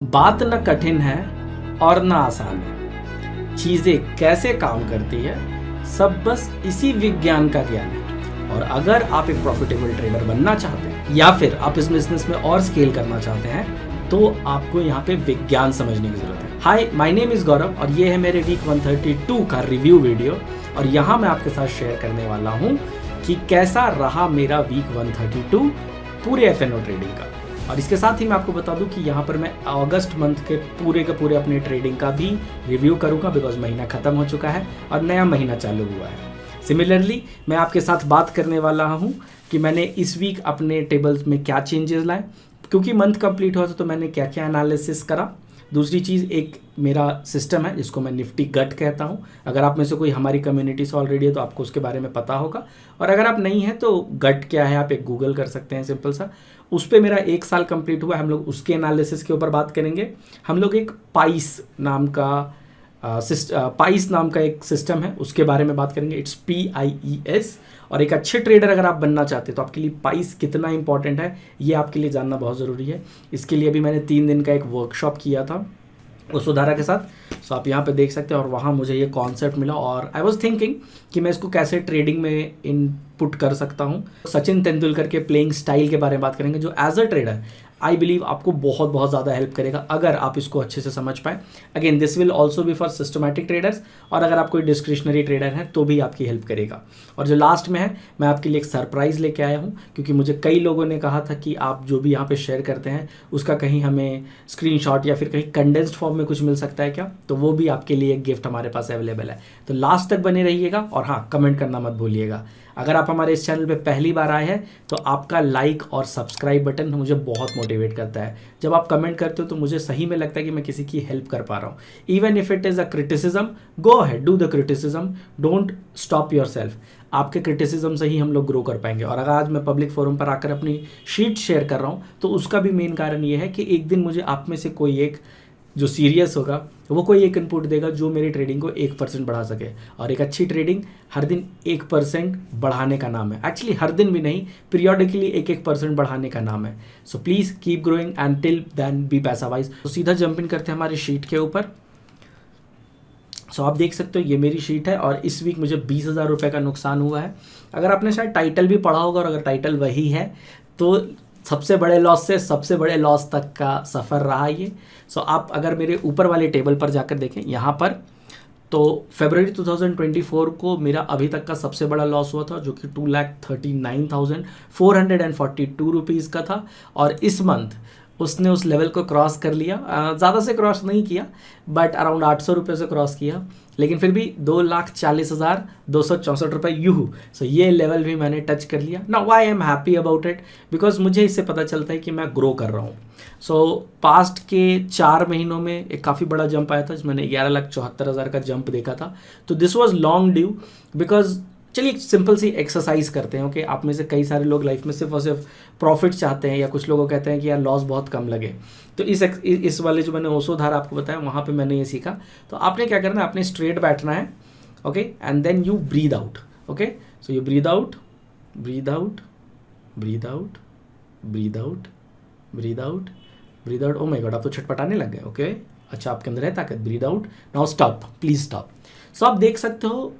बात न कठिन है और न आसान है। चीज़ें कैसे काम करती है सब बस इसी विज्ञान का ज्ञान है। और अगर आप एक प्रॉफिटेबल ट्रेडर बनना चाहते हैं या फिर आप इस बिजनेस में और स्केल करना चाहते हैं तो आपको यहाँ पे विज्ञान समझने की जरूरत है। हाय, माय नेम इज गौरव और ये है मेरे वीक 132 का रिव्यू वीडियो। और यहाँ मैं आपके साथ शेयर करने वाला हूँ कि कैसा रहा मेरा वीक 132 पूरे FNO ट्रेडिंग का। और इसके साथ ही मैं आपको बता दूं कि यहाँ पर मैं अगस्त मंथ के पूरे अपने ट्रेडिंग का भी रिव्यू करूंगा, बिकॉज महीना खत्म हो चुका है और नया महीना चालू हुआ है। सिमिलरली मैं आपके साथ बात करने वाला हूँ कि मैंने इस वीक अपने टेबल्स में क्या चेंजेस लाए, क्योंकि मंथ कंप्लीट हुआ था तो मैंने क्या क्या एनालिसिस करा। दूसरी चीज़, एक मेरा सिस्टम है जिसको मैं निफ्टी गट कहता हूँ। अगर आप में से कोई हमारी कम्युनिटी से ऑलरेडी है तो आपको उसके बारे में पता होगा, और अगर आप नहीं हैं तो गट क्या है आप एक गूगल कर सकते हैं, सिंपल सा। उस पर मेरा 1 साल कंप्लीट हुआ है, हम लोग उसके एनालिसिस के ऊपर बात करेंगे। हम लोग एक पाइस नाम का एक सिस्टम है उसके बारे में बात करेंगे। It's PIES। और एक अच्छे ट्रेडर अगर आप बनना चाहते हैं तो आपके लिए पाइस कितना इंपॉर्टेंट है ये आपके लिए जानना बहुत ज़रूरी है। इसके लिए भी मैंने 3 दिन का एक वर्कशॉप किया था वसुधारा के साथ। सो आप यहाँ पे देख सकते हैं, और वहाँ मुझे ये कॉन्सेप्ट मिला और आई वॉज थिंकिंग कि मैं इसको कैसे ट्रेडिंग में इनपुट कर सकता हूँ। सचिन तेंदुलकर के प्लेइंग स्टाइल के बारे में बात करेंगे, जो as a trader I believe आपको बहुत ज़्यादा हेल्प करेगा अगर आप इसको अच्छे से समझ पाए। Again this will also be for systematic traders, और अगर आप कोई डिस्क्रिशनरी ट्रेडर हैं तो भी आपकी हेल्प करेगा। और जो लास्ट में है, मैं आपके लिए एक सरप्राइज़ लेके आया हूँ, क्योंकि मुझे कई लोगों ने कहा था कि आप जो भी यहाँ पे शेयर करते हैं उसका कहीं हमें स्क्रीनशॉट या फिर कहीं कंडेंस्ड फॉर्म में कुछ मिल सकता है क्या, तो वो भी आपके लिए एक गिफ्ट हमारे पास अवेलेबल है। तो लास्ट तक बने रहिएगा, और हाँ, कमेंट करना मत भूलिएगा। अगर आप हमारे इस चैनल पे पहली बार आए हैं तो आपका लाइक और सब्सक्राइब बटन मुझे बहुत मोटिवेट करता है। जब आप कमेंट करते हो तो मुझे सही में लगता है कि मैं किसी की हेल्प कर पा रहा हूँ। Even if it is a criticism, go ahead, do the criticism, don't stop your self. आपके क्रिटिसिज्म से ही हम लोग ग्रो कर पाएंगे। और अगर आज मैं पब्लिक फोरम पर आकर अपनी शीट शेयर कर रहा हूँ तो उसका भी मेन कारण ये है कि एक दिन मुझे आप में से कोई एक जो सीरियस होगा वो कोई एक इनपुट देगा जो मेरी ट्रेडिंग को 1% बढ़ा सके। और एक अच्छी ट्रेडिंग हर दिन 1% बढ़ाने का नाम है। एक्चुअली हर दिन भी नहीं, पीरियोडिकली 1% बढ़ाने का नाम है। So please keep growing and till then be पैसा वाइज। तो सीधा जंप इन करते हैं हमारी शीट के ऊपर। सो आप देख सकते हो ये मेरी शीट है, और इस वीक मुझे 20,000 रुपये का नुकसान हुआ है। अगर आपने शायद टाइटल भी पढ़ा होगा, और अगर टाइटल वही है तो सबसे बड़े लॉस से सबसे बड़े लॉस तक का सफ़र रहा ये। सो आप अगर मेरे ऊपर वाले टेबल पर जाकर देखें यहाँ पर, तो फरवरी 2024 को मेरा अभी तक का सबसे बड़ा लॉस हुआ था, जो कि 2,39,442 रुपीज़ का था। और इस मंथ उसने उस लेवल को क्रॉस कर लिया, ज़्यादा से क्रॉस नहीं किया, बट अराउंड 800 रुपये से क्रॉस किया, लेकिन फिर भी 2,40,264 रुपये यूहू। सो ये लेवल भी मैंने टच कर लिया। Now why I am happy about it, because मुझे इससे पता चलता है कि मैं ग्रो कर रहा हूँ। सो पास्ट के 4 महीनों में एक काफ़ी बड़ा जंप आया था, जिसमें मैंने 11,74,000 का जंप देखा था। तो this was long due, because चलिए एक सिंपल सी एक्सरसाइज करते हैं। ओके, आप में से कई सारे लोग लाइफ में सिर्फ और सिर्फ प्रॉफिट चाहते हैं, या कुछ लोगों कहते हैं कि यार लॉस बहुत कम लगे। तो इस वाले जो मैंने वसुधारा आपको बताया वहाँ पे मैंने ये सीखा। तो आपने क्या करना है, आपने स्ट्रेट बैठना है, okay, and then you breathe out. Okay, so you breathe out, breathe out, breathe out, breathe out, breathe out, breathe out. Oh my god, आप तो छटपटाने लग गए। ओके, अच्छा, आपके अंदर है ताकत। Breathe out, now stop, please stop. So आप देख सकते हो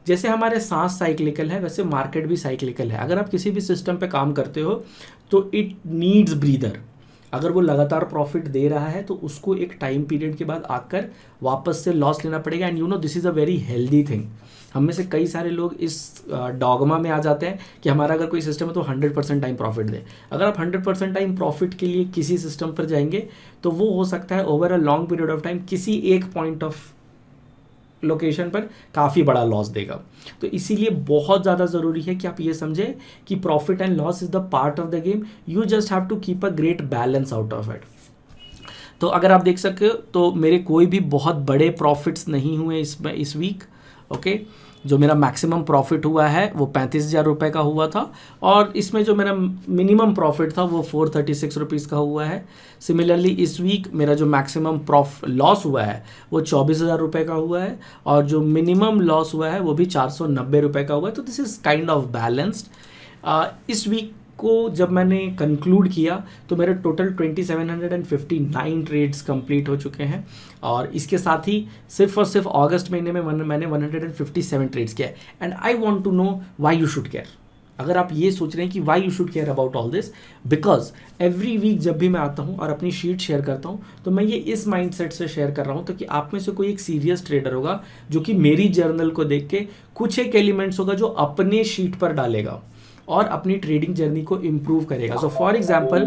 जैसे हमारे सांस साइक्लिकल है, वैसे मार्केट भी साइक्लिकल है। अगर आप किसी भी सिस्टम पे काम करते हो तो इट नीड्स ब्रीदर। अगर वो लगातार प्रॉफिट दे रहा है तो उसको एक टाइम पीरियड के बाद आकर वापस से लॉस लेना पड़ेगा। And you know this is a very healthy thing. हम में से कई सारे लोग इस डॉगमा में आ जाते हैं कि हमारा अगर कोई सिस्टम है तो 100% टाइम प्रॉफिट दे। अगर आप 100% टाइम प्रॉफिट के लिए किसी सिस्टम पर जाएंगे तो वो हो सकता है over a long period of time किसी एक पॉइंट ऑफ लोकेशन पर काफ़ी बड़ा लॉस देगा। तो इसीलिए बहुत ज़्यादा ज़रूरी है कि आप ये समझें कि profit and loss is the part of the game. You just have to keep a great balance out of it. तो अगर आप देख सकते हो तो मेरे कोई भी बहुत बड़े प्रॉफिट्स नहीं हुए इस वीक। ओके, जो मेरा मैक्सिमम प्रॉफिट हुआ है वो 35,000 रुपये का हुआ था, और इसमें जो मेरा मिनिमम प्रॉफिट था वो 436 रुपीज़ का हुआ है। सिमिलरली इस वीक मेरा जो मैक्सिमम लॉस हुआ है वो 24,000 रुपये का हुआ है, और जो मिनिमम लॉस हुआ है वो भी 490 रुपये का हुआ है। तो this is kind of balanced. इस वीक को जब मैंने कंक्लूड किया तो मेरे टोटल 2759 ट्रेड्स कंप्लीट हो चुके हैं, और इसके साथ ही सिर्फ और सिर्फ अगस्त महीने में मैंने 157 ट्रेड्स किया है। And I want to know why you should care. अगर आप ये सोच रहे हैं कि why you should care about all this, because every week जब भी मैं आता हूँ और अपनी शीट शेयर करता हूँ तो मैं ये इस माइंडसेट से शेयर कर रहा हूँ, तो कि आप में से कोई एक सीरियस ट्रेडर होगा जो कि मेरी जर्नल को देख के कुछ एक एलिमेंट्स होगा जो अपने शीट पर डालेगा और अपनी ट्रेडिंग जर्नी को इम्प्रूव करेगा। सो फॉर एग्जाम्पल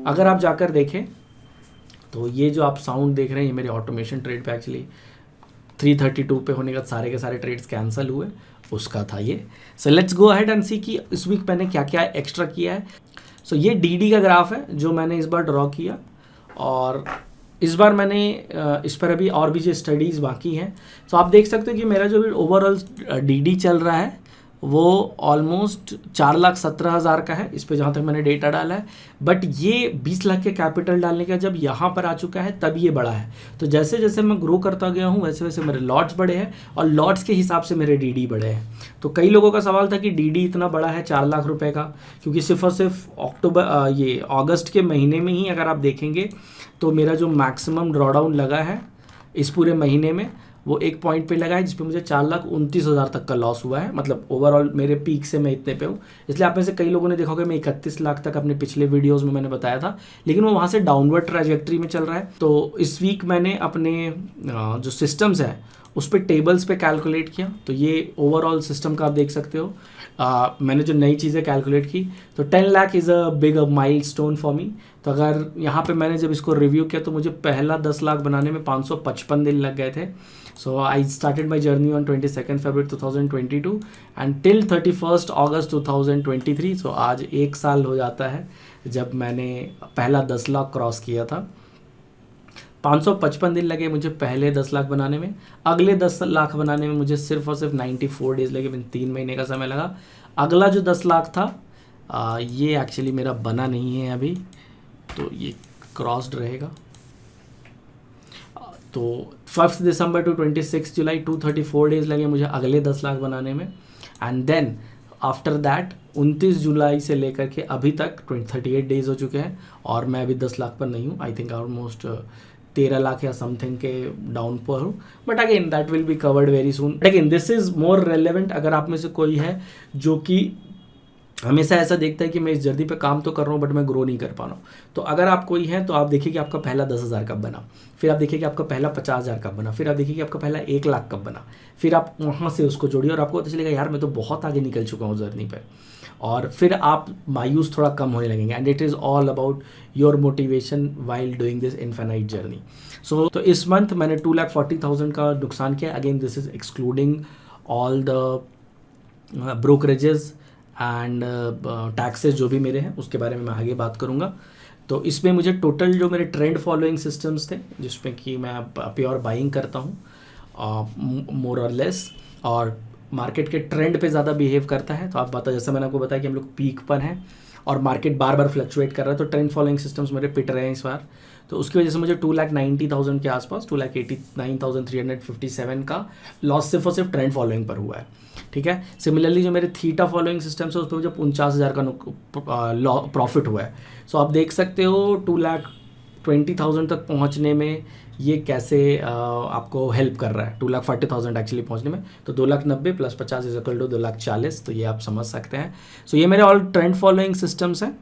अगर आप जाकर देखें तो ये जो आप साउंड देख रहे हैं ये मेरे ऑटोमेशन ट्रेड पे एक्चुअली 332 पे होने का सारे के सारे ट्रेड्स कैंसिल हुए, उसका था ये। So let's go ahead and see कि इस वीक मैंने क्या क्या एक्स्ट्रा किया है। सो ये डीडी का ग्राफ है जो मैंने इस बार ड्रॉ किया, और इस बार मैंने इस पर अभी और भी जो स्टडीज़ बाकी हैं। तो आप देख सकते हो कि मेरा जो भी ओवरऑल डीडी चल रहा है वो ऑलमोस्ट 4,17,000 का है, इस पे जहाँ तक मैंने डेटा डाला है। बट ये 20 लाख के कैपिटल डालने का जब यहाँ पर आ चुका है तब ये बढ़ा है। तो जैसे जैसे मैं ग्रो करता गया हूँ वैसे वैसे मेरे लॉट्स बढ़े हैं, और लॉट्स के हिसाब से मेरे डीडी बढ़े हैं। तो कई लोगों का सवाल था कि डीडी इतना बड़ा है 4 लाख रुपए का, क्योंकि सिर्फ और सिर्फ अगस्त के महीने में ही अगर आप देखेंगे तो मेरा जो मैक्सिमम ड्रॉडाउन लगा है इस पूरे महीने में वो एक पॉइंट पे लगा है, जिसपे मुझे 4,29,000 तक का लॉस हुआ है। मतलब ओवरऑल मेरे पीक से मैं इतने पे हूँ। इसलिए आप में से कई लोगों ने देखा होगा मैं 31 लाख तक अपने पिछले वीडियोस में मैंने बताया था, लेकिन वो वहाँ से डाउनवर्ड ट्रैजेक्टरी में चल रहा है। तो इस वीक मैंने अपने जो सिस्टम्स हैं उस पर टेबल्स पे कैलकुलेट किया, तो ये ओवरऑल सिस्टम का आप देख सकते हो। मैंने जो नई चीज़ें कैलकुलेट की तो 10 lakh is a big mile stone for me. तो अगर यहाँ पे मैंने जब इसको रिव्यू किया तो मुझे पहला 10 लाख बनाने में 555 दिन लग गए थे। So I started my journey on 22 February 2022 and till 31 August 2023। So आज 1 साल हो जाता है जब मैंने पहला 10 लाख क्रॉस किया था। 555 दिन लगे मुझे पहले 10 लाख बनाने में, अगले 10 लाख बनाने में मुझे सिर्फ और सिर्फ 94 डेज लगे, 3 महीने का समय लगा। अगला जो 10 लाख था ये एक्चुअली मेरा बना नहीं है अभी, तो ये क्रॉस्ड रहेगा। तो 1 दिसंबर टू 26 जुलाई 234 डेज लगे मुझे अगले 10 लाख बनाने में, एंड देन आफ्टर दैट 29 जुलाई से लेकर के अभी तक 38 डेज हो चुके हैं, और मैं अभी 10 लाख पर नहीं हूँ। आई थिंक ऑलमोस्ट 13 लाख या समथिंग के डाउन पर हूँ, but again that will be covered very soon. Again this is more relevant अगर आप में से कोई है जो कि हमेशा ऐसा देखता है कि मैं इस जर्नी पे काम तो कर रहा हूँ बट मैं ग्रो नहीं कर पा रहा हूँ। तो अगर आप कोई है तो आप देखिए कि आपका पहला 10,000 कब बना, फिर आप देखिए कि आपका पहला 50,000 कब बना, फिर आप देखिए कि आपका पहला 1 लाख कब बना, फिर आप वहाँ से उसको जोड़िए और आपको पता चलेगा यार मैं तो बहुत आगे निकल चुका हूँ जर्नी पर, और फिर आप मायूस थोड़ा कम होने लगेंगे। And it is all about your motivation while doing this infinite journey. So तो इस मंथ मैंने 2,40,000 का नुकसान किया। Again this is excluding all the brokerages and taxes जो भी मेरे हैं, उसके बारे में मैं आगे बात करूँगा। तो इसमें मुझे टोटल जो मेरे ट्रेंड फॉलोइंग सिस्टम्स थे जिसमें कि मैं प्योर बाइंग करता हूँ मोर और लेस, और मार्केट के ट्रेंड पे ज़्यादा बिहेव करता है। तो आप बता, जैसे मैंने आपको बताया कि हम लोग पीक पर हैं और मार्केट बार बार फ्लक्चुएट कर रहा है, तो ट्रेंड फॉलोइंग सिस्टम्स मेरे पिट रहे हैं इस बार। तो उसकी वजह से मुझे 2,90,000 के आसपास 2,89,357 का लॉस सिर्फ और सिर्फ ट्रेंड फॉलोइंग पर हुआ है। ठीक है, सिमिलरली जो मेरे थीटा फॉलोइंग सिस्टम है उस पर मुझे 49,000 का प्रॉफिट हुआ है। सो आप देख सकते हो 2,20,000 तक पहुंचने में ये कैसे आपको हेल्प कर रहा है। 2,40,000 एक्चुअली पहुंचने में, तो 2,90,000 प्लस 50 इज इक्वल टू 2,40,000। तो ये आप समझ सकते हैं। सो ये मेरे ऑल ट्रेंड फॉलोइंग सिस्टम्स हैं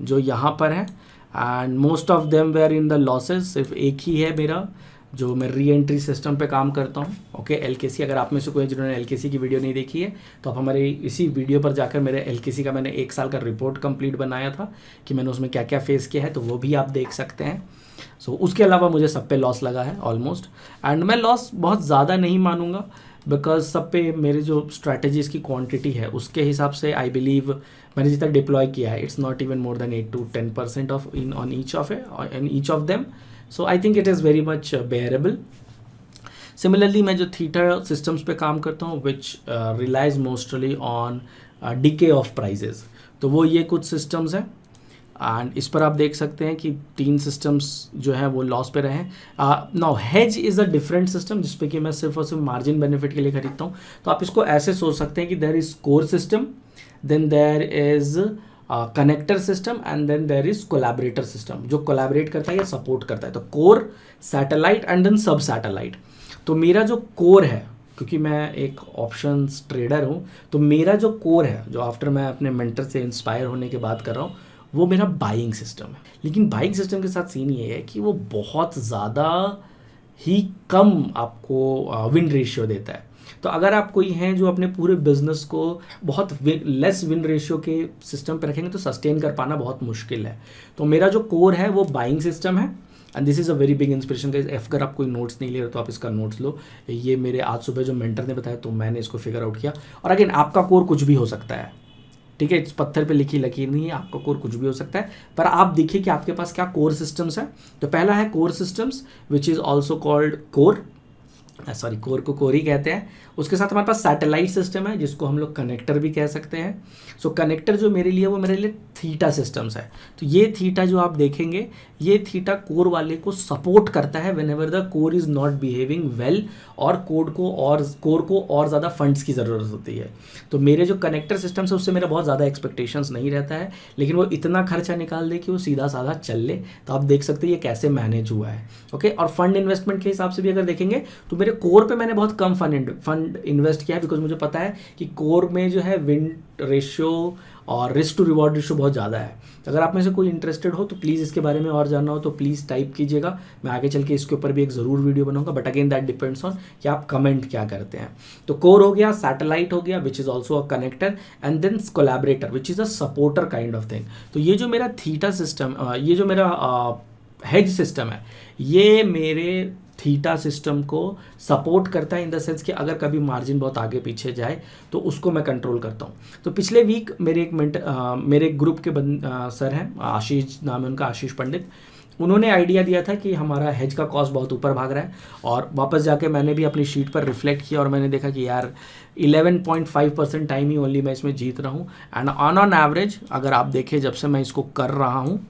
जो यहाँ पर हैं, and most of them were in the losses. सिर्फ एक ही है मेरा जो मैं री एंट्री सिस्टम पे काम करता हूँ। ओके, LKC, अगर आप में से कोई जिन्होंने LKC की वीडियो नहीं देखी है तो आप हमारे इसी वीडियो पर जाकर मेरे LKC का मैंने 1 साल का रिपोर्ट कंप्लीट बनाया था कि मैंने उसमें क्या क्या फेस किया है, तो वो भी आप देख सकते हैं। सो उसके अलावा मुझे सब पे लॉस लगा है ऑलमोस्ट, एंड मैं लॉस बहुत ज़्यादा नहीं मानूंगा बिकॉज सब पे मेरे जो स्ट्रैटेजीज की क्वांटिटी है उसके हिसाब से आई बिलीव मैंने जितना डिप्लॉय किया है it's not even more than 8 to 10% of in on each of them. So I think it is very much bearable. Similarly मैं जो थीटा सिस्टम्स पे काम करता हूँ which relies mostly on decay of prices, तो वो ये कुछ सिस्टम्स हैं, एंड इस पर आप देख सकते हैं कि 3 सिस्टम्स जो है वो लॉस पे रहे हैं। Now hedge is a different system जिसपे कि मैं सिर्फ और सिर्फ मार्जिन बेनिफिट के लिए खरीदता हूँ। तो आप इसको ऐसे सोच सकते हैं कि there is core system, then there is connector system and then there is collaborator system, जो कोलैबोरेट करता है या सपोर्ट करता है। तो core, satellite and then sub satellite. तो मेरा जो कोर है, क्योंकि मैं एक ऑप्शंस ट्रेडर हूँ, तो मेरा जो कोर है, जो आफ्टर मैं अपने मेंटर से इंस्पायर होने के बाद कर रहा हूँ, वो मेरा बाइंग सिस्टम है। लेकिन बाइंग सिस्टम के साथ सीन ये है कि वो बहुत ज़्यादा ही कम आपको विन रेशियो देता है। तो अगर आप कोई हैं जो अपने पूरे बिजनेस को बहुत लेस विन रेशियो के सिस्टम पे रखेंगे तो सस्टेन कर पाना बहुत मुश्किल है। तो मेरा जो कोर है वो बाइंग सिस्टम है and this is a very big inspiration guys. अगर आप कोई नोट्स नहीं ले रहे तो आप इसका नोट्स लो। ये मेरे आज सुबह जो मेंटर ने बताया तो मैंने इसको फिगर आउट किया। और अगेन आपका कोर कुछ भी हो सकता है, ठीक है, इस पत्थर पे लिखी लकीर नहीं है, आपका कोर कुछ भी हो सकता है। पर आप देखिए कि आपके पास क्या कोर सिस्टम्स है। तो पहला है core systems which is also called core, sorry core को कोर ही कहते हैं। उसके साथ हमारे पास सैटेलाइट सिस्टम है जिसको हम लोग कनेक्टर भी कह सकते हैं। सो कनेक्टर जो मेरे लिए वो मेरे लिए थीटा सिस्टम्स है। तो ये थीटा जो आप देखेंगे, ये थीटा कोर वाले को सपोर्ट करता है when ever the core is not behaving well और कोर को और ज़्यादा फंड्स की ज़रूरत होती है। तो मेरे जो कनेक्टर सिस्टम्स है उससे मेरा बहुत ज़्यादा एक्सपेक्टेशंस नहीं रहता है, लेकिन वो इतना खर्चा निकाल दे कि वो सीधा साधा चल ले। तो आप देख सकते हैं ये कैसे मैनेज हुआ है। ओके, और फंड इन्वेस्टमेंट के हिसाब से भी अगर देखेंगे तो मेरे कोर पे मैंने बहुत कम फंड इन्वेस्ट किया है, बिकॉज मुझे पता है कि कोर में जो है विन रेशियो और रिस्क टू रिवॉर्ड रेशियो बहुत ज़्यादा है। तो अगर आप में से कोई इंटरेस्टेड हो तो प्लीज़ इसके बारे में और जानना हो तो प्लीज़ टाइप कीजिएगा। मैं आगे चल के इसके ऊपर भी एक ज़रूर वीडियो बनाऊंगा, but again that depends on कि आप कमेंट क्या करते हैं। तो कोर हो गया, सैटेलाइट हो गया which is also a connector and then collaborator which is a supporter kind of thing. तो ये जो मेरा थीटा सिस्टम, ये जो मेरा हेज सिस्टम है, ये मेरे थीटा सिस्टम को सपोर्ट करता है इन द सेंस कि अगर कभी मार्जिन बहुत आगे पीछे जाए तो उसको मैं कंट्रोल करता हूँ। तो पिछले वीक मेरे ग्रुप के सर हैं, आशीष नाम है उनका, आशीष पंडित, उन्होंने आइडिया दिया था कि हमारा हेज का कॉस्ट बहुत ऊपर भाग रहा है। और वापस जाके मैंने भी अपनी शीट पर रिफ्लेक्ट किया और मैंने देखा कि यार 11.5% टाइम ही ओनली मैं इसमें जीत रहा हूँ। एंड ऑन एवरेज अगर आप देखें जब से मैं इसको कर रहा हूँ,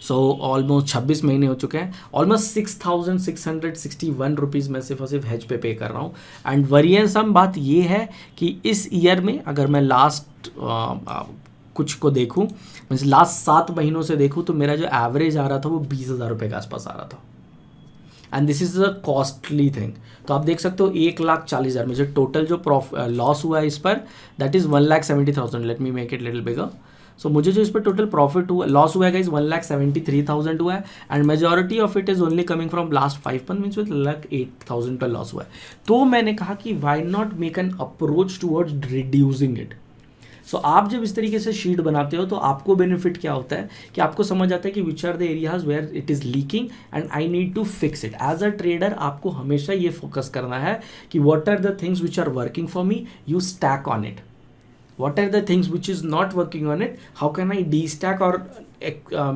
सो ऑलमोस्ट 26 महीने हो चुके हैं, ऑलमोस्ट 6,661 रुपीज़ मैं सिर्फ और सिर्फ हेज पे कर रहा हूँ। एंड वरियसम बात ये है कि इस ईयर में अगर मैं लास्ट कुछ को देखूँ, मीन्स लास्ट 7 महीनों से देखूँ, तो मेरा जो एवरेज आ रहा था वो 20,000 रुपये के आसपास आ रहा था। And this is a costly thing. तो आप देख सकते हो 1,40,000 में जो टोटल जो लॉस हुआ है इस पर, that is 1,70,000। Let me make it little bigger. So मुझे जो इस पर टोटल प्रॉफिट हुआ, लॉस हुआ है गाइस 1,73,000 हुआ है। And majority of it is only coming from last 5 month, means with 1,08,000 का लॉस हुआ है। तो मैंने कहा कि why not make an approach towards reducing it. So आप जब इस तरीके से शीट बनाते हो तो आपको बेनिफिट क्या होता है कि आपको समझ आता है कि which are the areas where it is leaking and I need to fix it. As a trader आपको हमेशा ये फोकस करना है कि what are the things which are working for me, you stack on it. What are the things which is not working on it? How can I de-stack or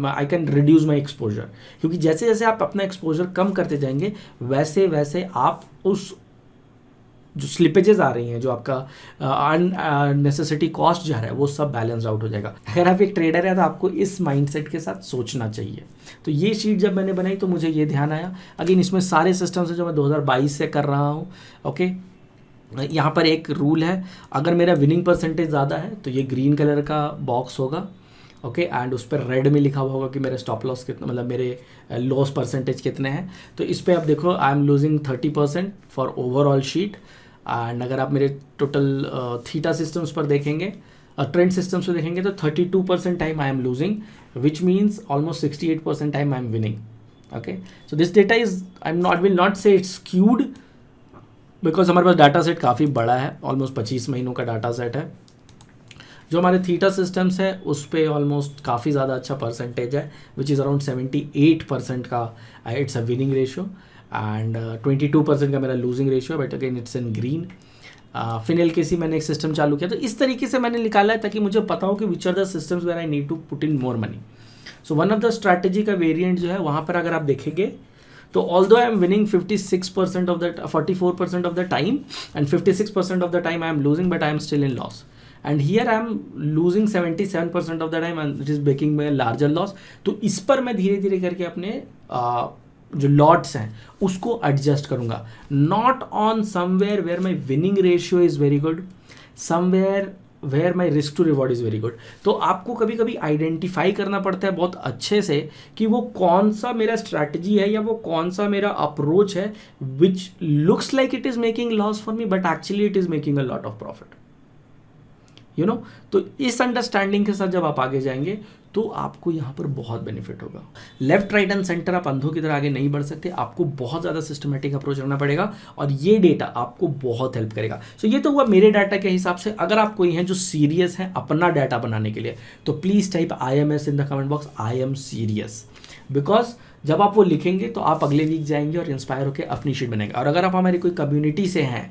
I can reduce my exposure? क्योंकि जैसे जैसे आप अपना exposure कम करते जाएंगे वैसे वैसे आप उस जो स्लिपेजेस आ रही हैं, जो आपका अननेसेसिटी कॉस्ट जा रहा है, वो सब बैलेंस आउट हो जाएगा। अगर आप एक ट्रेडर है तो आपको इस माइंडसेट के साथ सोचना चाहिए। तो ये शीट जब मैंने बनाई तो मुझे ये ध्यान आया। अगेन इसमें सारे सिस्टम्स हैं जो मैं 2022 से कर रहा हूँ। ओके, यहाँ पर एक रूल है, अगर मेरा विनिंग परसेंटेज ज़्यादा है तो ये ग्रीन कलर का बॉक्स होगा। ओके, एंड उस पर रेड में लिखा हुआ होगा कि मेरे स्टॉप लॉस कितना, मतलब मेरे लॉस परसेंटेज कितने हैं। तो इस पर आप देखो I am losing 30% for overall sheet. And अगर आप मेरे टोटल थीटा सिस्टम्स पर देखेंगे, ट्रेंड सिस्टम्स पर देखेंगे तो 32% time I am losing, which means almost 68% time I am winning. Okay, so this data is, I am not will not से it's skewed, because हमारे पास डाटा सेट काफ़ी बड़ा है, ऑलमोस्ट 25 महीनों का डाटा सेट है। जो हमारे थीटा सिस्टम्स है उस पर ऑलमोस्ट काफ़ी ज़्यादा अच्छा परसेंटेज है, विच इज़ अराउंड 78% का it's a winning ratio and 22% का मेरा losing ratio, but again it's in green. फिनल केसी मैंने एक सिस्टम चालू किया, तो इस तरीके से मैंने निकाला है ताकि मुझे पता हो कि which are the systems where I need to put in more money. So one of the strategy का वेरिएंट जो है वहाँ पर अगर आप देखेंगे तो although I am winning 56% of that 44% of the time and 56% of the time I am losing, but I am still in loss. And here I am losing 77% of the time and it is making me a larger loss. तो इस पर मैं धीरे धीरे करके अपने जो lots हैं उसको एडजस्ट करूँगा, not on somewhere where my winning ratio is very good, somewhere where my risk to reward is very good. तो आपको कभी कभी आइडेंटिफाई करना पड़ता है बहुत अच्छे से कि वो कौन सा मेरा स्ट्रैटेजी है या वो कौन सा मेरा अप्रोच है which looks like it is making loss for me but actually it is making a lot of profit, you know. तो इस अंडरस्टैंडिंग के साथ जब आप आगे जाएंगे तो आपको यहाँ पर बहुत बेनिफिट होगा। लेफ्ट राइट एंड सेंटर आप अंधों की तरह आगे नहीं बढ़ सकते, आपको बहुत ज़्यादा सिस्टमेटिक अप्रोच रखना पड़ेगा और ये डेटा आपको बहुत हेल्प करेगा। सो ये तो हुआ मेरे डाटा के हिसाब से। अगर आप कोई हैं जो सीरियस हैं अपना डाटा बनाने के लिए तो please type IMS in the comment box, I am serious, because जब आप वो लिखेंगे तो आप अगले वीक जाएंगे और इंस्पायर होकर अपनी शीट बनाएंगे। और अगर आप हमारी कोई कम्युनिटी से हैं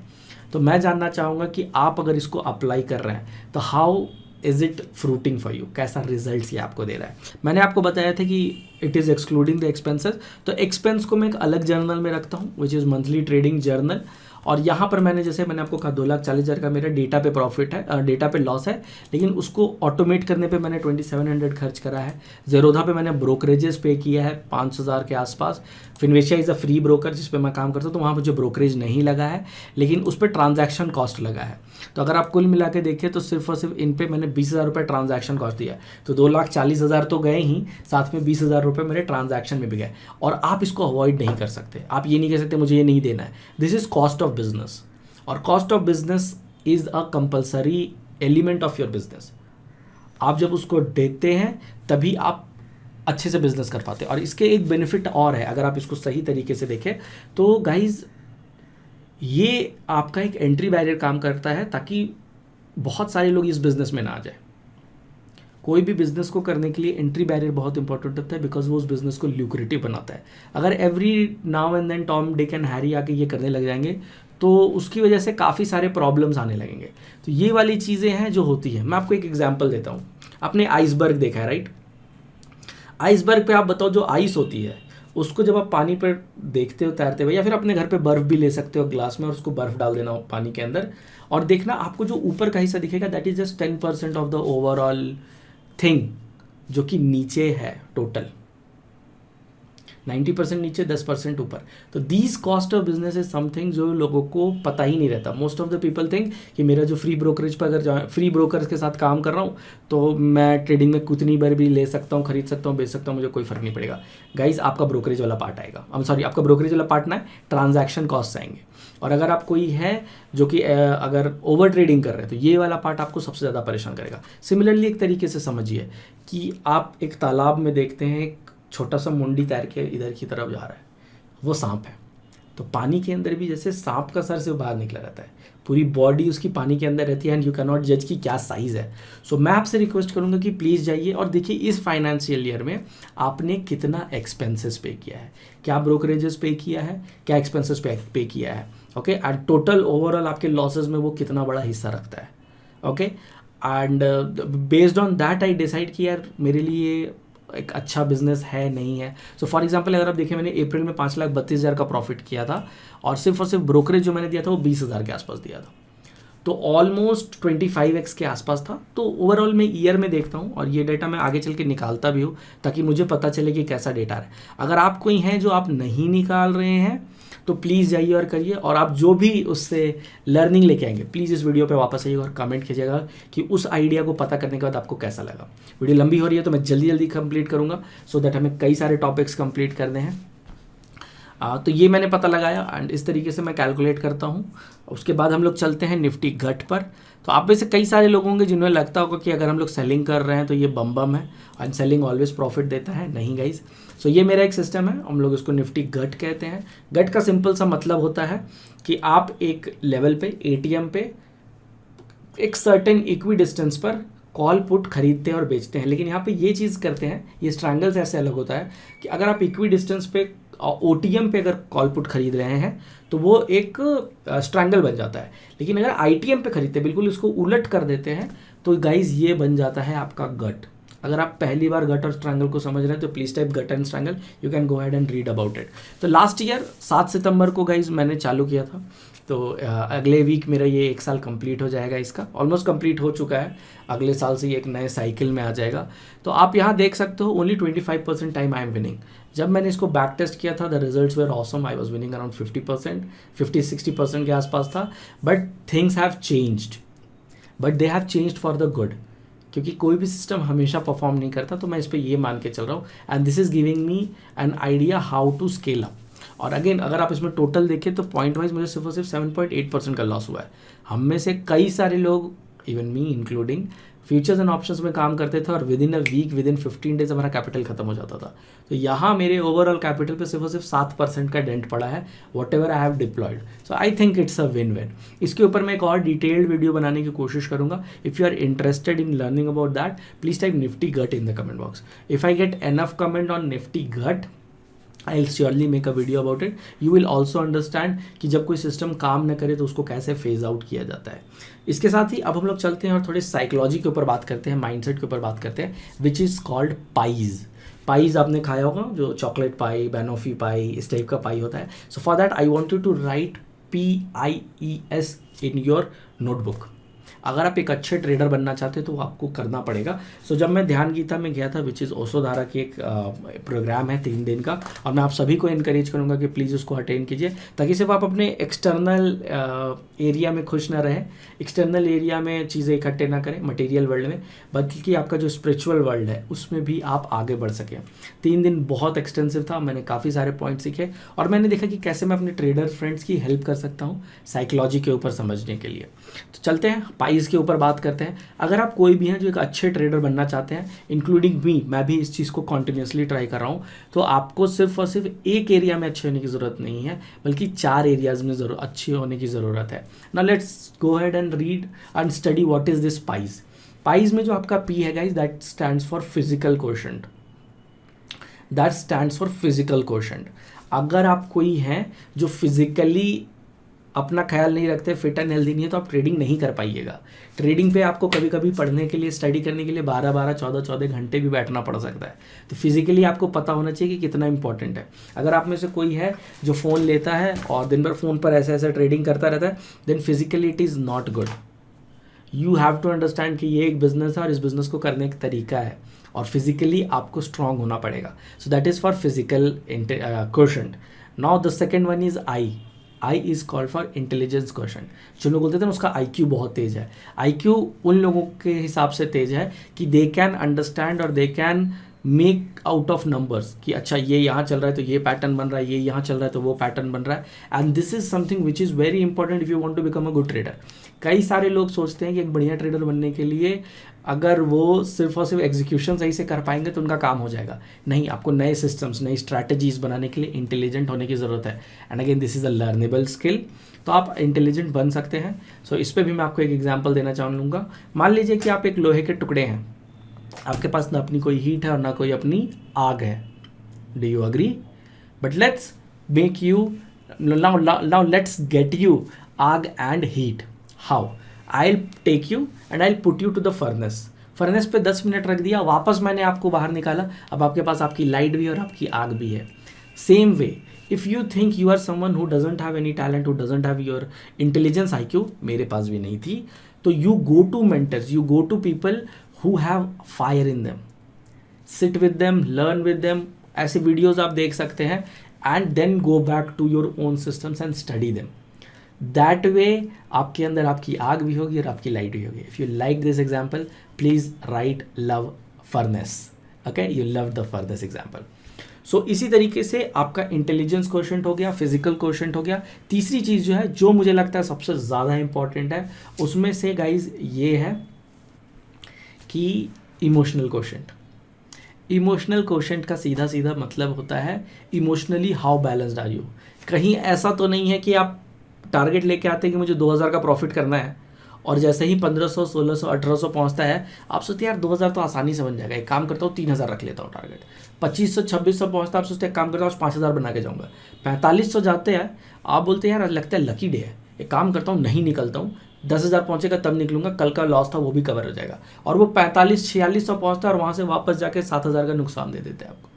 तो मैं जानना चाहूँगा कि आप अगर इसको अप्लाई कर रहे हैं तो how is it fruiting for you, कैसा रिजल्ट्स ये आपको दे रहा है। मैंने आपको बताया था कि it is excluding the expenses, तो एक्सपेंस को मैं एक अलग जर्नल में रखता हूँ which is monthly trading journal. और यहाँ पर मैंने आपको कहा 2,40,000 का मेरा डेटा पे प्रॉफिट है, डेटा पे लॉस है, लेकिन उसको ऑटोमेट करने पे मैंने 2700 खर्च करा है। ज़ेरोधा पे मैंने ब्रोकरेजेस पे किया है 5,000 के आसपास। Finvasia is a free broker जिस पे मैं काम करता हूँ, तो वहाँ मुझे ब्रोकरेज नहीं लगा है, लेकिन उस पर ट्रांजैक्शन कॉस्ट लगा है। तो अगर आप कुल मिला के देखें तो सिर्फ और सिर्फ इन पे मैंने 20,000 रुपये ट्रांजैक्शन कॉस्ट दिया है। तो 2,40,000 तो गए ही, साथ में 20,000 रुपये मेरे ट्रांजैक्शन में भी गए। और आप इसको अवॉइड नहीं कर सकते, आप ये नहीं कह सकते मुझे ये नहीं देना है। This is cost of business, और cost of business is a compulsory element of your business. आप जब उसको देते हैं तभी आप अच्छे से बिजनेस कर पाते हैं। और इसके एक बेनिफिट और है, अगर आप इसको सही तरीके से देखें तो गाइज ये आपका एक एंट्री बैरियर काम करता है ताकि बहुत सारे लोग इस बिज़नेस में ना आ जाए। कोई भी बिज़नेस को करने के लिए एंट्री बैरियर बहुत इंपॉर्टेंट होता है, बिकॉज वो उस बिज़नेस को ल्यूक्रेटिव बनाता है। अगर every now and then Tom Dick and Harry आके ये करने लग जाएंगे तो उसकी वजह से काफ़ी सारे प्रॉब्लम्स आने लगेंगे। तो ये वाली चीज़ें हैं जो होती हैं। मैं आपको एक एग्जांपल देता हूँ। आपने आइसबर्ग देखा है, राइट? आइसबर्ग पे आप बताओ, जो आइस होती है उसको जब आप पानी पर देखते हो तैरते हुए, या फिर अपने घर पे बर्फ़ भी ले सकते हो ग्लास में और उसको बर्फ़ डाल देना पानी के अंदर, और देखना आपको जो ऊपर का हिस्सा दिखेगा that is just 10% of the overall thing, जो कि नीचे है टोटल 90% नीचे, 10% ऊपर। तो these cost of business is something जो लोगों को पता ही नहीं रहता। Most of the people think कि मेरा जो फ्री ब्रोकरेज पर अगर फ्री ब्रोकर्स के साथ काम कर रहा हूँ तो मैं ट्रेडिंग में कितनी बार भी ले सकता हूँ, खरीद सकता हूँ, बेच सकता हूँ, मुझे कोई फर्क नहीं पड़ेगा। गाइज आपका ब्रोकरेज वाला पार्ट आएगा, आपका ब्रोकरेज वाला पार्ट ना है, ट्रांजैक्शन कॉस्ट आएंगे। और अगर आप कोई है जो कि अगर ओवर ट्रेडिंग कर रहे हैं तो ये वाला पार्ट आपको सबसे ज़्यादा परेशान करेगा। सिमिलरली एक तरीके से समझिए कि आप एक तालाब में देखते हैं एक छोटा सा मुंडी तैर के इधर की तरफ जा रहा है, वो सांप है। तो पानी के अंदर भी जैसे सांप का सर से बाहर निकला रहता है, पूरी बॉडी उसकी पानी के अंदर रहती है एंड यू कैन नॉट जज कि क्या साइज़ है। सो मैं आपसे रिक्वेस्ट करूंगा कि प्लीज़ जाइए और देखिए इस फाइनेंशियल ईयर में आपने कितना एक्सपेंसेस पे किया है, क्या ब्रोकरेजेस पे किया है, क्या एक्सपेंसेस पे किया है, ओके। एंड टोटल ओवरऑल आपके लॉसेज में वो कितना बड़ा हिस्सा रखता है, okay. And based on that I decide कि यार मेरे लिए एक अच्छा बिजनेस है नहीं है। सो फॉर एग्जांपल अगर आप देखें, मैंने अप्रैल में 5,32,000 का प्रॉफिट किया था और सिर्फ ब्रोकरेज जो मैंने दिया था वो 20,000 के आसपास दिया था, तो ऑलमोस्ट 25x के आसपास था। तो ओवरऑल मैं ईयर में देखता हूँ और ये डेटा मैं आगे चल के निकालता भी हूँ ताकि मुझे पता चले कि कैसा डेटा है। अगर आप कोई हैं जो आप नहीं निकाल रहे हैं तो प्लीज़ जाइए और करिए, और आप जो भी उससे लर्निंग लेके आएंगे प्लीज़ इस वीडियो पे वापस आइएगा और कमेंट कीजिएगा कि उस आइडिया को पता करने के बाद आपको कैसा लगा। वीडियो लंबी हो रही है तो मैं जल्दी जल्दी कंप्लीट करूँगा सो दैट हमें कई सारे टॉपिक्स कंप्लीट करने हैं। तो ये मैंने पता लगाया एंड इस तरीके से मैं कैलकुलेट करता हूँ। उसके बाद हम लोग चलते हैं निफ्टी गट पर। तो आप में से कई सारे लोग होंगे जिन्हें लगता होगा कि अगर हम लोग सेलिंग कर रहे हैं तो ये बम है एंड सेलिंग ऑलवेज प्रॉफिट देता है। नहीं गाइज, सो ये मेरा एक सिस्टम है, हम लोग इसको निफ्टी गट कहते हैं। गट का सिंपल सा मतलब होता है कि आप एक लेवल पे एटीएम पे एक सर्टेन इक्वी डिस्टेंस पर कॉल पुट खरीदते हैं और बेचते हैं। लेकिन यहाँ पे ये चीज़ करते हैं, ये स्ट्रैंगल्स ऐसे अलग होता है कि अगर आप इक्वी डिस्टेंस पे ओटीएम पे अगर कॉल पुट खरीद रहे हैं तो वो एक स्ट्रैंगल बन जाता है। लेकिन अगर आईटीएम पे खरीदते हैं, बिल्कुल इसको उलट कर देते हैं, तो गाइज ये बन जाता है आपका गट। अगर आप पहली बार गट और स्ट्रैंगल को समझ रहे हैं तो please type gut and strangle, you can go ahead and read about it. तो लास्ट ईयर 7 सितंबर को गाइज मैंने चालू किया था, तो अगले वीक मेरा ये 1 साल कंप्लीट हो जाएगा, इसका ऑलमोस्ट कंप्लीट हो चुका है। अगले साल से ये एक नए साइकिल में आ जाएगा। तो आप यहाँ देख सकते हो only 25% time I am winning. जब मैंने इसको बैक टेस्ट किया था the results were awesome, I was winning around 50%, 50-60% के आसपास था। But things have changed. But they have changed for the good, क्योंकि कोई भी सिस्टम हमेशा परफॉर्म नहीं करता, तो मैं इस पर ये मान के चल रहा हूँ and this is giving me an idea how to scale up. और अगेन अगर आप इसमें टोटल देखें तो पॉइंट वाइज मुझे सिर्फ और सिर्फ 7.8% का लॉस हुआ है। हम में से कई सारे लोग, even me including, futures and options में काम करते थे और within a week, within 15 days हमारा कैपिटल खत्म हो जाता था। तो यहाँ मेरे ओवरऑल कैपिटल पे सिर्फ और सिर्फ 7% का डेंट पड़ा है, whatever I have deployed. So I think it's a win win. इसके ऊपर मैं एक और डिटेल्ड वीडियो बनाने की कोशिश करूंगा। If you are interested in learning about that, please type Nifty gut in the comment box. If I get enough comment on Nifty gut, I'll surely make a video about it. You will also understand कि जब कोई system काम न करे तो उसको कैसे phase out किया जाता है। इसके साथ ही अब हम लोग चलते हैं और थोड़े साइकोलॉजी के ऊपर बात करते हैं, माइंडसेट के ऊपर बात करते हैं, which is called pies. Pies आपने खाया होगा, जो चॉकलेट पाई, बैनोफी पाई, इस टाइप का पाई होता है। So for that I want you to write PIES in your notebook. अगर आप एक अच्छे ट्रेडर बनना चाहते हो तो आपको करना पड़ेगा। सो जब मैं ध्यान गीता में गया था, विच इज़ ओशोधारा की एक प्रोग्राम है 3 दिन का, और मैं आप सभी को इनकरेज करूंगा कि प्लीज़ उसको अटेंड कीजिए, ताकि सिर्फ आप अपने एक्सटर्नल एरिया में खुश ना रहें, एक्सटर्नल एरिया में चीज़ें इकट्ठे ना करें मटेरियल वर्ल्ड में, बल्कि आपका जो स्पिरिचुअल वर्ल्ड है उसमें भी आप आगे बढ़ सकें। 3 दिन बहुत एक्सटेंसिव था, मैंने काफ़ी सारे पॉइंट सीखे और मैंने देखा कि कैसे मैं अपने ट्रेडर फ्रेंड्स की हेल्प कर सकता हूँ साइकोलॉजी के ऊपर समझने के लिए। तो चलते हैं पाइज के ऊपर बात करते हैं। अगर आप कोई भी हैं जो एक अच्छे ट्रेडर बनना चाहते हैं, इंक्लूडिंग मी, मैं भी इस चीज़ को कॉन्टिन्यूसली ट्राई कर रहा हूँ, तो आपको सिर्फ और सिर्फ एक एरिया में अच्छे होने की ज़रूरत नहीं है, बल्कि 4 एरियाज में अच्छे होने की ज़रूरत है। Now let's go ahead and read and study what is this pies. Pies में जो आपका P है guys, that stands for physical quotient, that stands for physical quotient. अगर आप कोई हैं जो फिजिकली अपना ख्याल नहीं रखते, फिट एंड हेल्दी नहीं है, तो आप ट्रेडिंग नहीं कर पाइएगा। ट्रेडिंग पे आपको कभी कभी पढ़ने के लिए, स्टडी करने के लिए 12-12, 14-14 घंटे भी बैठना पड़ सकता है। तो फिजिकली आपको पता होना चाहिए कि कितना इंपॉर्टेंट है। अगर आप में से कोई है जो फ़ोन लेता है और दिन भर फ़ोन पर ऐसे ऐसे ट्रेडिंग करता रहता है, then physically it is not good. You have to understand कि ये एक बिजनेस है और इस बिजनेस को करने का तरीका है, और फिजिकली आपको स्ट्रांग होना पड़ेगा। So that is for physical quotient. Now the second one is I is called for intelligence quotient. जो लोग बोलते थे ना उसका IQ बहुत तेज़ है, IQ उन लोगों के हिसाब से तेज़ है कि दे कैन अंडरस्टैंड और they can make out of numbers कि अच्छा ये यहाँ चल रहा है तो ये पैटर्न बन रहा है, ये यहाँ चल रहा है तो वो पैटर्न बन रहा है। And this is something which is very important if you want to become a good trader. कई सारे लोग सोचते हैं कि एक बढ़िया ट्रेडर बनने के लिए अगर वो सिर्फ और सिर्फ एग्जीक्यूशन सही से कर पाएंगे तो उनका काम हो जाएगा। नहीं, आपको नए सिस्टम्स, नई स्ट्रैटेजीज बनाने के लिए इंटेलिजेंट होने की ज़रूरत है। And again this is a learnable skill, तो आप इंटेलिजेंट बन सकते हैं। सो इस पर भी मैं आपको एक एग्जाम्पल देना चाहूँगा। मान लीजिए कि आप एक लोहे के टुकड़े हैं, आपके पास ना अपनी कोई हीट है और ना कोई अपनी आग है। Do you agree? But let's make you now let's get you आग and heat. How? I'll take you and I'll put you to the furnace। Furnace पे 10 मिनट रख दिया, वापस मैंने आपको बाहर निकाला, अब आपके पास आपकी लाइट भी है और आपकी आग भी है। Same way, if you think you are someone who doesn't have any talent, who doesn't have your intelligence IQ, मेरे पास भी नहीं थी, तो you go to mentors, you go to people who have fire in them, sit with them, learn with them. ऐसे videos आप देख सकते हैं and then go back to your own systems and study them. That way आपके अंदर आपकी आग भी होगी और आपकी लाइट भी होगी। If you like this example, please write love furnace. Okay, you love the furnace example. So इसी तरीके से आपका इंटेलिजेंस क्वोशेंट हो गया, फिजिकल क्वोशेंट हो गया। तीसरी चीज़ जो है, जो मुझे लगता है सबसे ज़्यादा इंपॉर्टेंट है, उसमें से गाइज ये है कि इमोशनल क्वोशेंट। इमोशनल क्वोशेंट का सीधा सीधा मतलब होता है emotionally how balanced are you. कहीं ऐसा तो नहीं है कि आप टारगेट लेके आते हैं कि मुझे 2000 का प्रॉफिट करना है और जैसे ही 1500, 1600, 1800 पहुंचता है, आप सोचते हैं यार 2000 तो आसानी से बन जाएगा, एक काम करता हूँ 3000 रख लेता हूँ टारगेट। 2500, 2600 पहुंचता है, आप सोचते हैं काम करता हूँ 5000 बना के जाऊँगा। 4500 जाते हैं, आप बोलते हैं यार लगता है लकी डे है, एक काम करता हूँ नहीं निकलता हूँ, 10,000 पहुँचेगा तब निकलूंगा, कल का लॉस था वो भी कवर हो जाएगा। और वो 4500-4600 पहुँचता है और वहाँ से वापस जाके 7000 का नुकसान दे देते हैं आपको।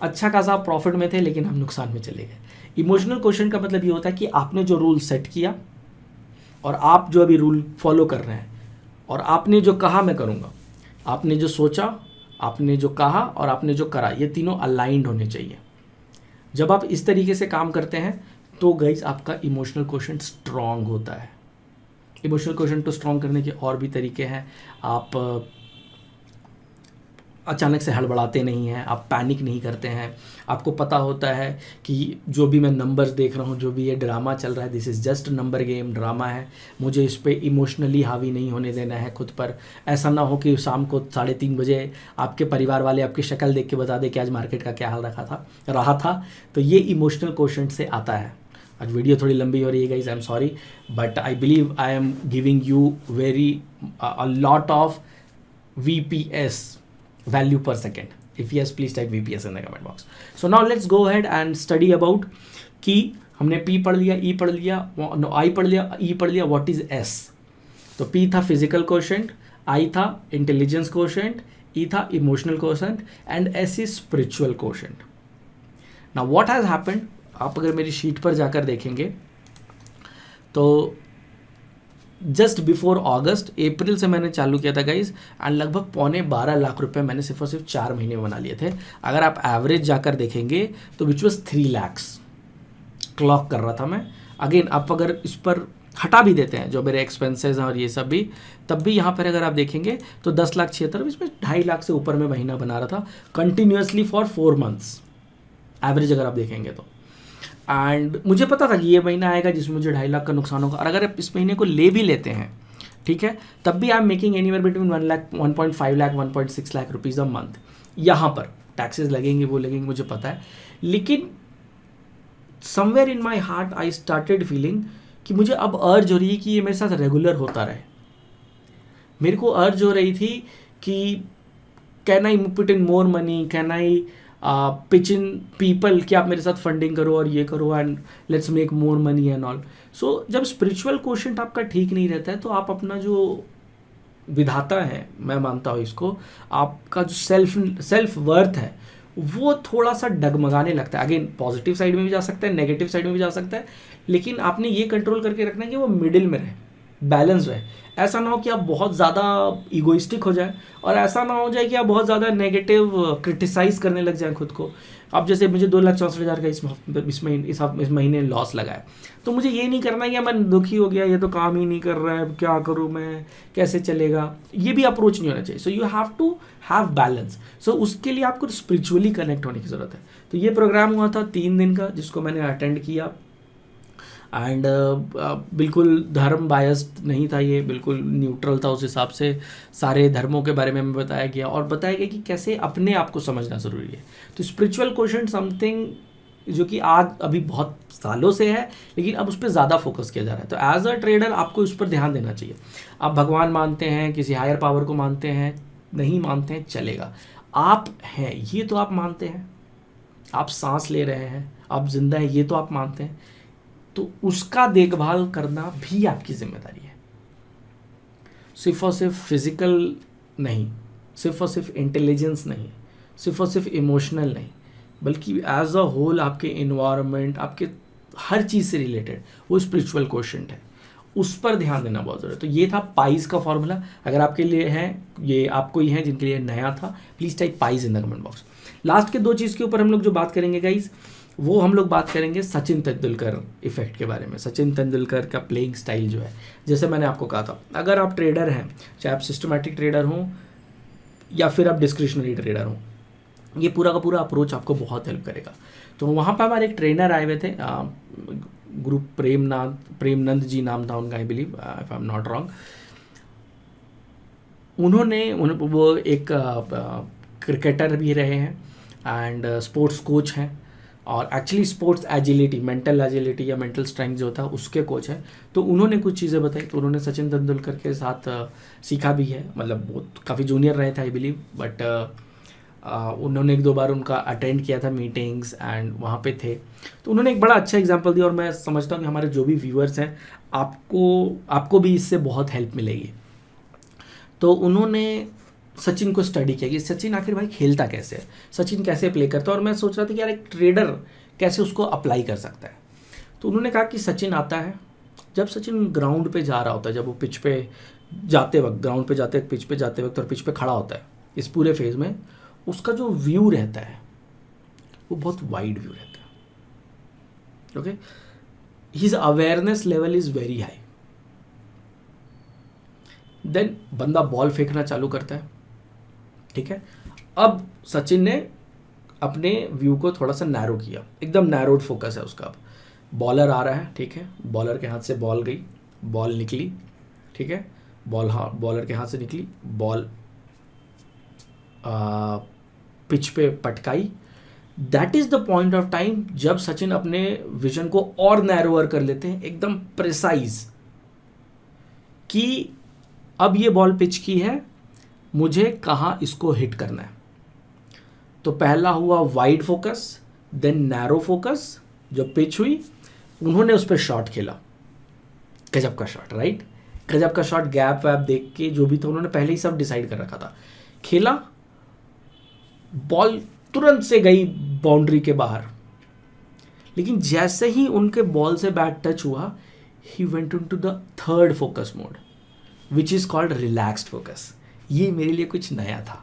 अच्छा खासा आप प्रॉफिट में थे लेकिन हम नुकसान में चले गए। इमोशनल क्वोशेंट का मतलब ये होता है कि आपने जो रूल सेट किया और आप जो अभी रूल फॉलो कर रहे हैं, और आपने जो कहा मैं करूँगा, आपने जो सोचा, आपने जो कहा और आपने जो करा, ये तीनों अलाइंड होने चाहिए। जब आप इस तरीके से काम करते हैं तो गाइस आपका इमोशनल क्वोशेंट स्ट्रांग होता है। इमोशनल क्वेश्चन को स्ट्रॉन्ग करने के और भी तरीके हैं। आप अचानक से हड़बड़ाते नहीं हैं, आप पैनिक नहीं करते हैं, आपको पता होता है कि जो भी मैं नंबर्स देख रहा हूँ, जो भी ये ड्रामा चल रहा है, this is just number game, drama है, मुझे इस पर इमोशनली हावी नहीं होने देना है खुद पर। ऐसा ना हो कि शाम को 3:30 बजे आपके परिवार वाले आपकी शक्ल देख के बता दे कि आज मार्केट का क्या हाल रहा था। तो ये इमोशनल क्वेश्चन से आता है। आज वीडियो थोड़ी लंबी हो रही है guys, I am sorry, but I believe I am giving you very a lot of VPS, value per second. If yes, please type VPS in the comment box. So now let's go ahead and study about कि हमने P पढ़ लिया, E पढ़ लिया, I पढ़ लिया, E पढ़ लिया, what is S? तो P था फिजिकल क्वोशेंट, I था इंटेलिजेंस क्वोशेंट, E था emotional quotient and S is spiritual quotient. Now what has happened, आप अगर मेरी शीट पर जाकर देखेंगे तो जस्ट बिफोर अगस्त, अप्रैल से मैंने चालू किया था गाइज, एंड लगभग 12.25 लाख रुपए मैंने सिर्फ और सिर्फ 4 महीने बना लिए थे। अगर आप एवरेज जाकर देखेंगे तो विच वॉज 3 lakhs क्लॉक कर रहा था मैं। अगेन आप अगर इस पर हटा भी देते हैं जो मेरे एक्सपेंसेस हैं और ये सब भी, तब भी यहाँ पर अगर आप देखेंगे तो 10,76,000, इसमें 2.5 लाख से ऊपर में महीना बना रहा था कंटिन्यूसली फॉर 4 months एवरेज अगर आप देखेंगे तो। एंड मुझे पता था कि ये महीना आएगा जिसमें मुझे 2.5 लाख का नुकसान होगा, और अगर आप इस महीने को ले भी लेते हैं, ठीक है, तब भी I am making anywhere between 1 lakh, 1.5 lakh, 1.6 lakh rupees a month. यहाँ पर टैक्सेस लगेंगे, वो लगेंगे, मुझे पता है, लेकिन somewhere in my heart I started feeling कि मुझे अब अर्ज हो रही है कि ये मेरे साथ रेगुलर होता रहे। मेरे को अर्ज हो रही थी कि can I put in more money, can I pitch in people कि आप मेरे साथ फंडिंग करो और ये करो and let's make more money and all. So जब स्पिरिचुअल क्वोशेंट आपका ठीक नहीं रहता है तो आप अपना जो विधाता है, मैं मानता हूँ इसको, आपका जो सेल्फ वर्थ है वो थोड़ा सा डगमगाने लगता है। अगेन पॉजिटिव साइड में भी जा सकता है, नेगेटिव साइड में भी जा सकता है, लेकिन आपने ये कंट्रोल करके रखना है कि वो मिडिल में रहे, बैलेंस रहे। ऐसा ना हो कि आप बहुत ज़्यादा इगोइस्टिक हो जाए, और ऐसा ना हो जाए कि आप बहुत ज़्यादा नेगेटिव क्रिटिसाइज़ करने लग जाएं खुद को। अब जैसे मुझे 2,64,000 का इस महीने लॉस लगा है, तो मुझे ये नहीं करना है कि मैं दुखी हो गया, ये तो काम ही नहीं कर रहा है, क्या करूँ मैं, कैसे चलेगा, ये भी अप्रोच नहीं होना चाहिए। So you have to have balance. So उसके लिए आपको स्पिरिचुअली कनेक्ट होने की ज़रूरत है। तो ये प्रोग्राम हुआ था 3 दिन का, जिसको मैंने अटेंड किया, एंड बिल्कुल धर्म बायस्ड नहीं था, ये बिल्कुल न्यूट्रल था। उस हिसाब से सारे धर्मों के बारे में हमें बताया गया, और बताया गया कि कैसे अपने आप को समझना ज़रूरी है। तो स्पिरिचुअल क्वोशेंट समथिंग जो कि आज अभी बहुत सालों से है, लेकिन अब उस पर ज़्यादा फोकस किया जा रहा है। तो एज अ ट्रेडर आपको इस पर ध्यान देना चाहिए। आप भगवान मानते हैं, किसी हायर पावर को मानते हैं, नहीं मानते हैं, चलेगा, आप हैं ये तो आप मानते हैं, आप सांस ले रहे हैं, आप जिंदा हैं ये तो आप मानते हैं, तो उसका देखभाल करना भी आपकी जिम्मेदारी है। सिर्फ और सिर्फ फिजिकल नहीं, सिर्फ और सिर्फ इंटेलिजेंस नहीं, सिर्फ और सिर्फ इमोशनल नहीं, बल्कि एज अ होल आपके इन्वायरमेंट, आपके हर चीज़ से रिलेटेड वो स्पिरिचुअल क्वोशेंट है, उस पर ध्यान देना बहुत ज़रूरी है। तो ये था पाइस का फॉर्मूला। अगर आपके लिए है, ये आपको ही है जिनके लिए नया था, please type price in the comment box. Last के 2 चीज़ के ऊपर हम लोग जो बात करेंगे गाइज, वो हम लोग बात करेंगे सचिन तेंदुलकर इफेक्ट के बारे में। सचिन तेंदुलकर का प्लेइंग स्टाइल जो है, जैसे मैंने आपको कहा था, अगर आप ट्रेडर हैं, चाहे आप सिस्टमैटिक ट्रेडर हों या फिर आप डिस्क्रिशनरी ट्रेडर हों, ये पूरा का पूरा अप्रोच आपको बहुत हेल्प करेगा। तो वहाँ पर हमारे एक ट्रेनर आए हुए थे, गुरु प्रेमनंद जी नाम था उनका, I believe, if I am not wrong. उन्होंने वो एक क्रिकेटर भी रहे हैं एंड स्पोर्ट्स कोच हैं, और actually sports agility, mental agility या मेंटल स्ट्रेंथ जो होता है उसके कोच है। तो उन्होंने कुछ चीज़ें बताई, तो उन्होंने सचिन तेंदुलकर के साथ सीखा भी है, मतलब वो काफ़ी जूनियर रहे थे आई बिलीव, बट उन्होंने 1-2 बार उनका अटेंड किया था मीटिंग्स एंड वहाँ पे थे। तो उन्होंने एक बड़ा अच्छा एग्जांपल दिया, और मैं समझता हूँ कि हमारे जो भी व्यूअर्स हैं, आपको भी इससे बहुत हेल्प मिलेगी। तो उन्होंने सचिन को स्टडी किया कि सचिन आखिर भाई खेलता कैसे है, सचिन कैसे प्ले करता है, और मैं सोच रहा था कि यार एक ट्रेडर कैसे उसको अप्लाई कर सकता है। तो उन्होंने कहा कि सचिन आता है, जब सचिन ग्राउंड पे जा रहा होता है, जब वो पिच पे जाते वक्त, ग्राउंड पे जाते वक्त, पिच पे जाते वक्त और पिच पे खड़ा होता है, इस पूरे फेज में उसका जो व्यू रहता है वो बहुत वाइड व्यू रहता है। Okay, his awareness level is very high. Then बंदा बॉल फेंकना चालू करता है, ठीक है। अब सचिन ने अपने व्यू को थोड़ा सा नैरो किया, एकदम नैरोड फोकस है उसका। अब बॉलर आ रहा है, ठीक है, बॉलर के हाथ से बॉल गई, बॉल निकली, ठीक है, बॉल, हाँ बॉलर के हाथ से निकली, बॉल पिच पे Patkai. That is the point of time जब सचिन अपने विजन को और नैरोअर कर लेते हैं, एकदम प्रिसाइज, कि अब ये बॉल पिच की है, मुझे कहाँ इसको हिट करना है। तो पहला हुआ wide focus, then narrow focus. जो पिच हुई उन्होंने उस पर शॉट खेला, गजब का शॉट, राइट, गजब का शॉट, गैप वैप देख के जो भी था उन्होंने पहले ही सब डिसाइड कर रखा था, खेला, बॉल तुरंत से गई बाउंड्री के बाहर। लेकिन जैसे ही उनके बॉल से बैट टच हुआ, he went into the third focus mode which is called relaxed focus. ये मेरे लिए कुछ नया था,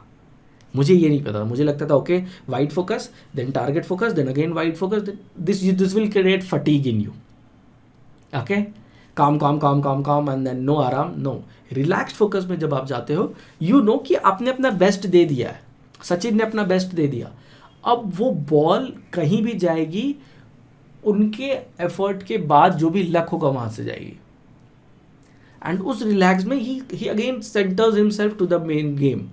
मुझे ये नहीं पता, मुझे लगता था okay wide focus, then target focus, then again wide focus, this will create fatigue in you, okay, काम काम काम काम काम एंड देन नो आराम, नो। रिलैक्स्ड फोकस में जब आप जाते हो, यू नो कि आपने अपना बेस्ट दे दिया है, सचिन ने अपना बेस्ट दे दिया, अब वो बॉल कहीं भी जाएगी, उनके एफर्ट के बाद जो भी लक होगा वहां से जाएगी। एंड उस रिलैक्स में ही again centres himself to the main game.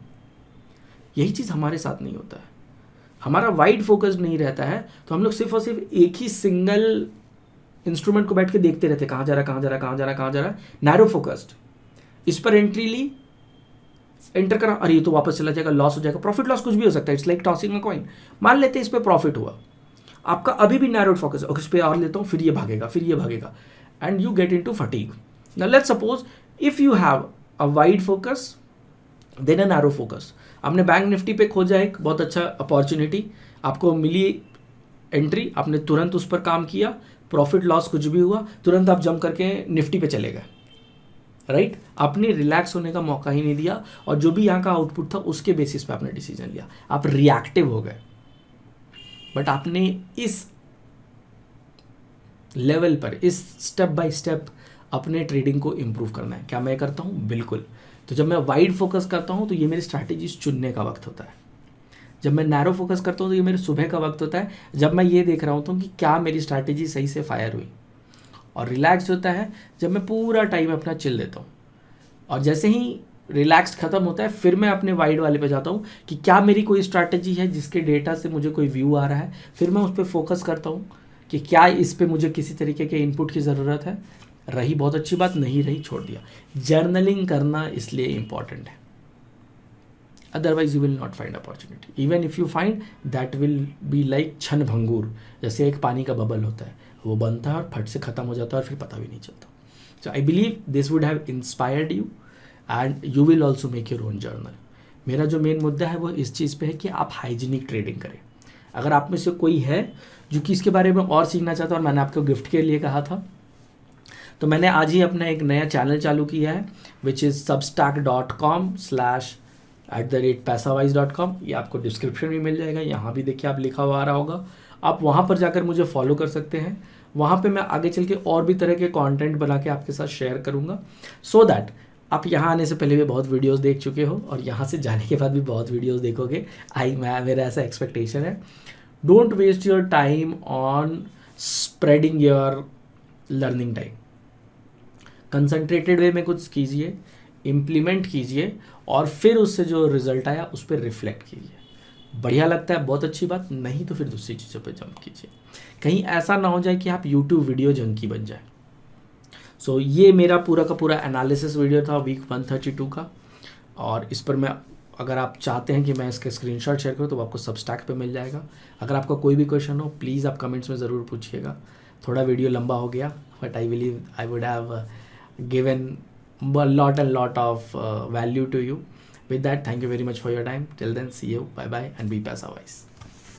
यही चीज़ हमारे साथ नहीं होता है, हमारा वाइड फोकस नहीं रहता है, तो हम लोग सिर्फ और सिर्फ एक ही सिंगल इंस्ट्रूमेंट को बैठ के देखते रहते, कहाँ जा रहा कहाँ जा रहा कहाँ जा रहा कहाँ जा रहा। नैरो फोकस्ड, इस पर एंट्री ली, एंटर करा, अरे ये तो वापस चला जाएगा, लॉस हो जाएगा, प्रॉफिट लॉस कुछ भी हो सकता है, it's like tossing a coin. मान लेते हैं इस पर प्रॉफिट हुआ, आपका अभी भी नैरोड फोकस है, ओके इस पर और लेता हूँ, फिर ये भागेगा, फिर ये भागेगा, and you get into fatigue. Now let's suppose if you have a wide focus then a narrow focus. आपने बैंक निफ्टी पे खोजा एक बहुत अच्छा अपॉर्चुनिटी, आपको मिली एंट्री, आपने तुरंत उस पर काम किया, प्रॉफिट लॉस कुछ भी हुआ, तुरंत आप जंप करके निफ्टी पे चले गए, राइट, आपने रिलैक्स होने का मौका ही नहीं दिया, और जो भी यहाँ का आउटपुट था उसके बेसिस पे आपने डिसीजन लिया, आप रिएक्टिव हो गए। बट आपने इस लेवल पर, इस स्टेप बाय स्टेप अपने ट्रेडिंग को इम्प्रूव करना है। क्या मैं करता हूँ? बिल्कुल। तो जब मैं वाइड फोकस करता हूँ तो ये मेरी स्ट्रैटेजीज चुनने का वक्त होता है, जब मैं नैरो फोकस करता हूँ तो ये मेरे सुबह का वक्त होता है, जब मैं ये देख रहा होता हूँ कि क्या मेरी स्ट्रैटेजी सही से फायर हुई। और रिलैक्स होता है जब मैं पूरा टाइम अपना चिल देता हूँ, और जैसे ही रिलैक्स खत्म होता है फिर मैं अपने वाइड वाले पे जाता हूँ कि क्या मेरी कोई स्ट्रैटेजी है जिसके डेटा से मुझे कोई व्यू आ रहा है, फिर मैं उस पर फोकस करता हूँ कि क्या इस पर मुझे किसी तरीके के इनपुट की ज़रूरत है, रही बहुत अच्छी बात, नहीं रही छोड़ दिया। जर्नलिंग करना इसलिए इम्पॉर्टेंट है, otherwise you will not find opportunity, even if you find that will be like क्षण भंगूर, जैसे एक पानी का बबल होता है, वो बनता है और फट से ख़त्म हो जाता है और फिर पता भी नहीं चलता। So I believe this would have inspired you and you will also make your own journal. मेरा जो मेन मुद्दा है वो इस चीज़ पे है कि आप हाइजीनिक ट्रेडिंग करें। अगर आप में से कोई है जो कि इसके बारे में और सीखना चाहता है, और मैंने आपको गिफ्ट के लिए कहा था, तो मैंने आज ही अपना एक नया चैनल चालू किया है विच इज़ substack.com/@paisawise.com। ये आपको डिस्क्रिप्शन में मिल जाएगा, यहाँ भी देखिए आप लिखा हुआ आ रहा होगा, आप वहाँ पर जाकर मुझे फॉलो कर सकते हैं। वहाँ पे मैं आगे चल के और भी तरह के कंटेंट बना के आपके साथ शेयर करूँगा, सो दैट आप यहाँ आने से पहले भी बहुत वीडियोस देख चुके हो और यहाँ से जाने के बाद भी बहुत वीडियोस देखोगे। मेरा ऐसा एक्सपेक्टेशन है। Don't waste your time on spreading your learning time, concentrated way में कुछ कीजिए, इम्प्लीमेंट कीजिए, और फिर उससे जो रिजल्ट आया उस पर रिफ्लेक्ट कीजिए। बढ़िया लगता है, बहुत अच्छी बात, नहीं तो फिर दूसरी चीज़ों पे जंप कीजिए। कहीं ऐसा ना हो जाए कि आप यूट्यूब वीडियो जंकी बन जाए। सो ये मेरा पूरा का पूरा एनालिसिस वीडियो था वीक 132 का, और इस पर मैं, अगर आप चाहते हैं कि मैं इसके स्क्रीनशॉट शेयर करूँ तो आपको सबस्टैक पे मिल जाएगा। अगर आपका कोई भी क्वेश्चन हो प्लीज़ आप कमेंट्स में ज़रूर पूछिएगा। थोड़ा वीडियो लंबा हो गया, but I believe I would have given a lot of value to you. With that, thank you very much for your time. Till then, see you, bye bye, and be Paisawise.